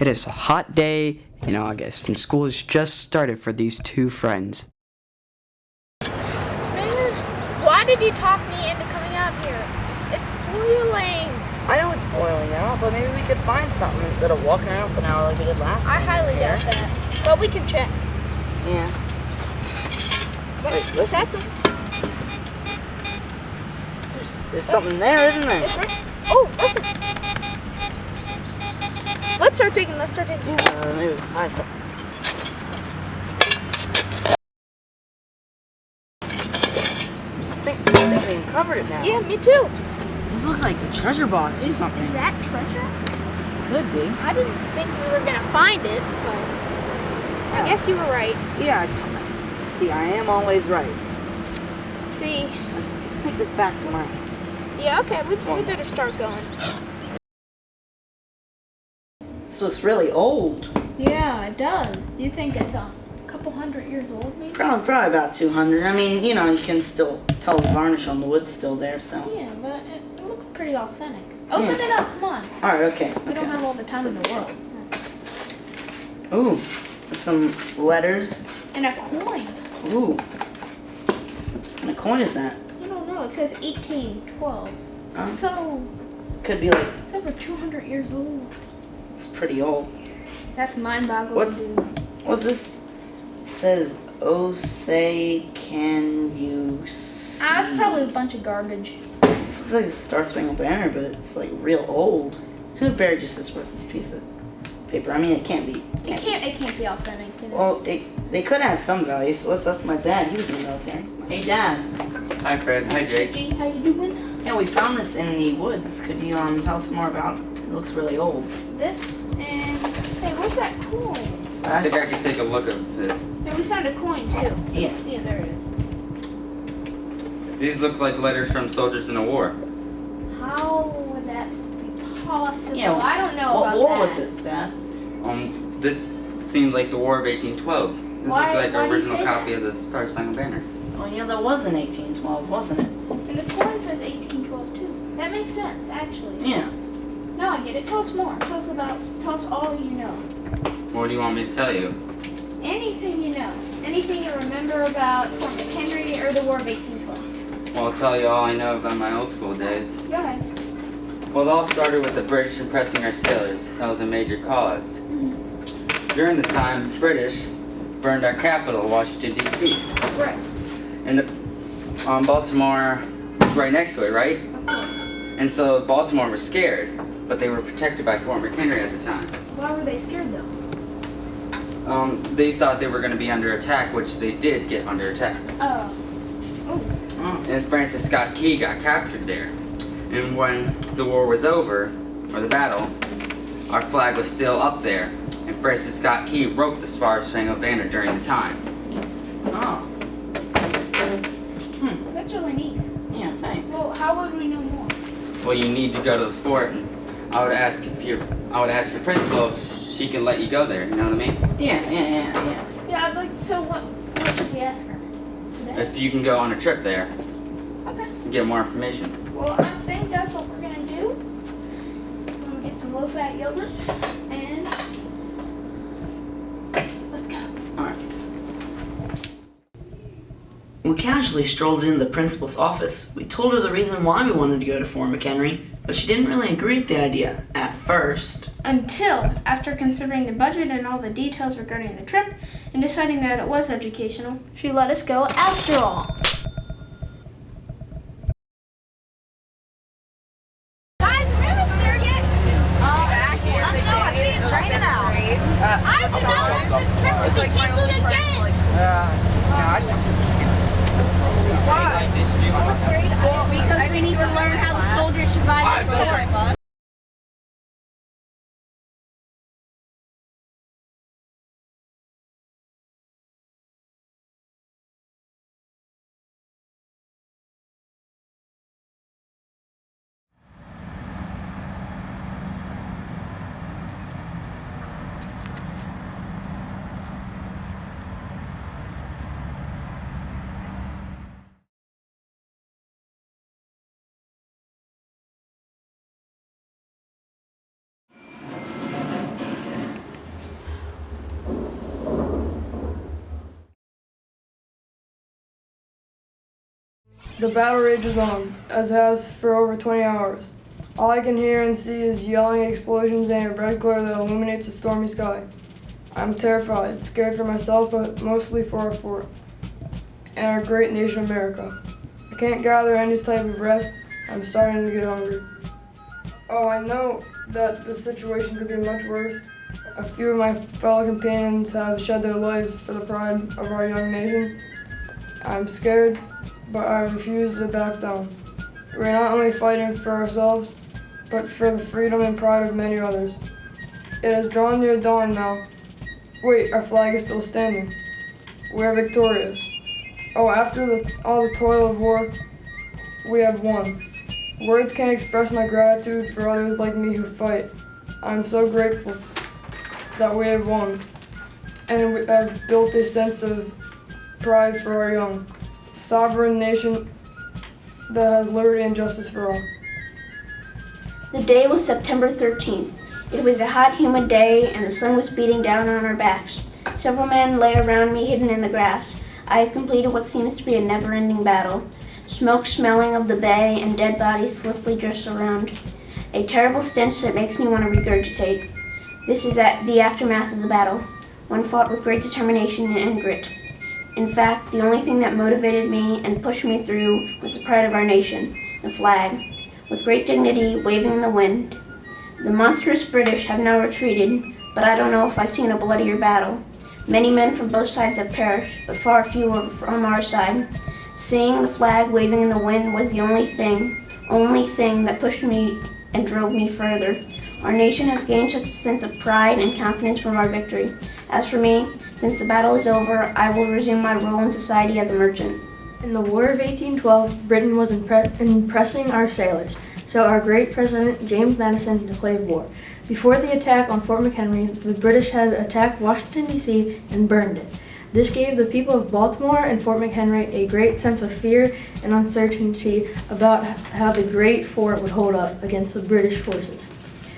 It is a hot day in August, and school has just started for these two friends. Man, why did you talk me into coming out here? It's boiling. I know it's boiling out, but maybe we could find something instead of walking around for an hour like we did last I time. highly doubt that. But we can check. Yeah. Wait, listen. That's There's something there, isn't there? Oh, listen. Let's start digging. Yeah, maybe we can find something. I think we uncovered it now. Yeah, me too. This looks like a treasure box or something. Is that treasure? Could be. I didn't think we were gonna find it, but I guess you were right. Yeah, see, I am always right. See, Let's take this back to my house. yeah, okay, we better start going. This looks really old. Yeah, it does. Do you think it's a couple hundred years old, maybe? Probably about 200. I mean, you know, you can still tell the varnish on the wood's still there, so. Yeah, but it looks pretty authentic. Open Yeah. it up, come on. All right, okay. We don't have all the time in the world. Ooh, some letters. And a coin. Ooh. What kind of coin is that? I don't know. It says 1812. Oh. So Could be like, it's over 200 years old. it's pretty old. That's mind-boggling. What's this? It says, oh, say, can you see? It's probably a bunch of garbage. This looks like a Star Spangled Banner, but it's like real old. Who buried just this piece of paper? I mean, it can't be. It can't be authentic. Can it? Well, they could have some value, so let's ask my dad. He was in the military. Hey, Dad. Hi, Fred. Hi, Jake. G, how you doing? Yeah, we found this in the woods. Could you tell us more about it? It looks really old. This and hey, where's that coin? I think I can take a look at it. Hey, we found a coin too. Yeah. Yeah, there it is. These look like letters from soldiers in a war. How would that be possible? Yeah, I don't know What about war that. was it, Dad? This seems like the War of 1812. This Why- looks like why an do you original say copy that? of the Star Spangled Banner. Oh, yeah, that was in 1812, wasn't it? And the coin says 1812 too. That makes sense, actually. Yeah. Now I get it. Tell us more. Tell us all you know. What do you want me to tell you? Anything you know. Anything you remember about Fort McHenry or the War of 1812. Well, I'll tell you all I know about my old school days. Go ahead. Well, it all started with the British impressing our sailors. That was a major cause. During the time, British burned our capital, Washington, D.C. Right. And Baltimore was right next to it, right? Of course. And so Baltimore was scared, but they were protected by Fort McHenry at the time. Why were they scared though? They thought they were going to be under attack, which they did get under attack. Oh. And Francis Scott Key got captured there. And when the war was over, or the battle, our flag was still up there. And Francis Scott Key wrote the Star Spangled Banner during the time. Oh. That's really neat. Yeah, thanks. Well, how would we know more? Well, you need to go to the fort, and I would ask your principal if she can let you go there. You know what I mean? Yeah. Yeah, I'd like. So what should we ask her today? If you can go on a trip there Okay. and get more information. Well, I think that's what we're gonna do. I'm gonna get some low-fat yogurt and let's go. Alright. We casually strolled into the principal's office. We told her the reason why we wanted to go to Fort McHenry, but she didn't really agree with the idea at first. Until, after considering the budget and all the details regarding the trip, and deciding that it was educational, she let us go after all. Guys, are we almost there yet? I think it's raining out. I don't know. The trip will be canceled again. Why? Because we need to learn how the soldiers survived the war. The battle rages on, as it has for over 20 hours. All I can hear and see is yelling explosions and a red glare that illuminates the stormy sky. I'm terrified, scared for myself, but mostly for our fort and our great nation, America. I can't gather any type of rest. I'm starting to get hungry. Oh, I know that the situation could be much worse. A few of my fellow companions have shed their lives for the pride of our young nation. I'm scared, but I refuse to back down. We're not only fighting for ourselves, but for the freedom and pride of many others. It has drawn near dawn now. Wait, our flag is still standing. We are victorious. Oh, after all the toil of war, we have won. Words can't express my gratitude for others like me who fight. I'm so grateful that we have won, and we have built a sense of pride for our young, sovereign nation that has liberty and justice for all. The day was September 13th. It was a hot, humid day, and the sun was beating down on our backs. Several men lay around me hidden in the grass. I have completed what seems to be a never-ending battle. Smoke smelling of the bay and dead bodies swiftly drifts around. A terrible stench that makes me want to regurgitate. This is the aftermath of the battle. One fought with great determination and grit. In fact, the only thing that motivated me and pushed me through was the pride of our nation, the flag, with great dignity waving in the wind. The monstrous British have now retreated, but I don't know if I've seen a bloodier battle. Many men from both sides have perished, but far fewer from our side. Seeing the flag waving in the wind was the only thing that pushed me and drove me further. Our nation has gained such a sense of pride and confidence from our victory. As for me, since the battle is over, I will resume my role in society as a merchant. In the War of 1812, Britain was impressing our sailors, so our great President James Madison declared war. Before the attack on Fort McHenry, the British had attacked Washington, D.C. and burned it. This gave the people of Baltimore and Fort McHenry a great sense of fear and uncertainty about how the great fort would hold up against the British forces.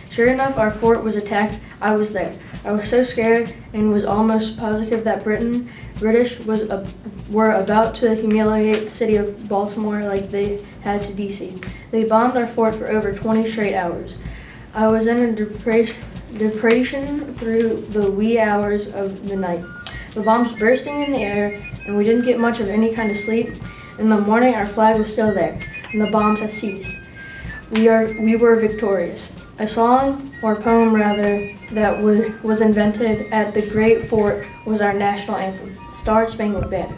Sure enough, our fort was attacked. I was there. I was so scared and was almost positive that British were about to humiliate the city of Baltimore like they had to D.C. They bombed our fort for over 20 straight hours. I was in a depression through the wee hours of the night. The bombs bursting in the air, and we didn't get much of any kind of sleep. In the morning, our flag was still there, and the bombs had ceased. We were victorious. A song, or poem rather, that was invented at the Great Fort was our national anthem, Star Spangled Banner.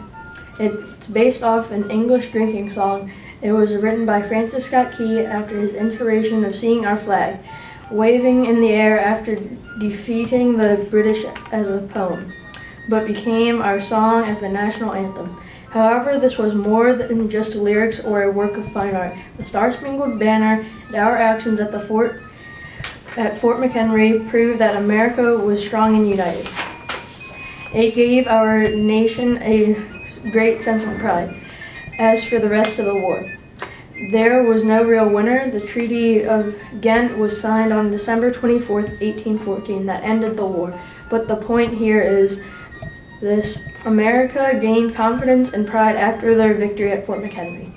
It's based off an English drinking song. It was written by Francis Scott Key after his inspiration of seeing our flag waving in the air after defeating the British as a poem, but became our song as the national anthem. However, this was more than just lyrics or a work of fine art. The Star Spangled Banner and our actions at Fort McHenry proved that America was strong and united. It gave our nation a great sense of pride. As for the rest of the war, there was no real winner. The Treaty of Ghent was signed on December 24th, 1814, that ended the war. But the point here is this: America gained confidence and pride after their victory at Fort McHenry.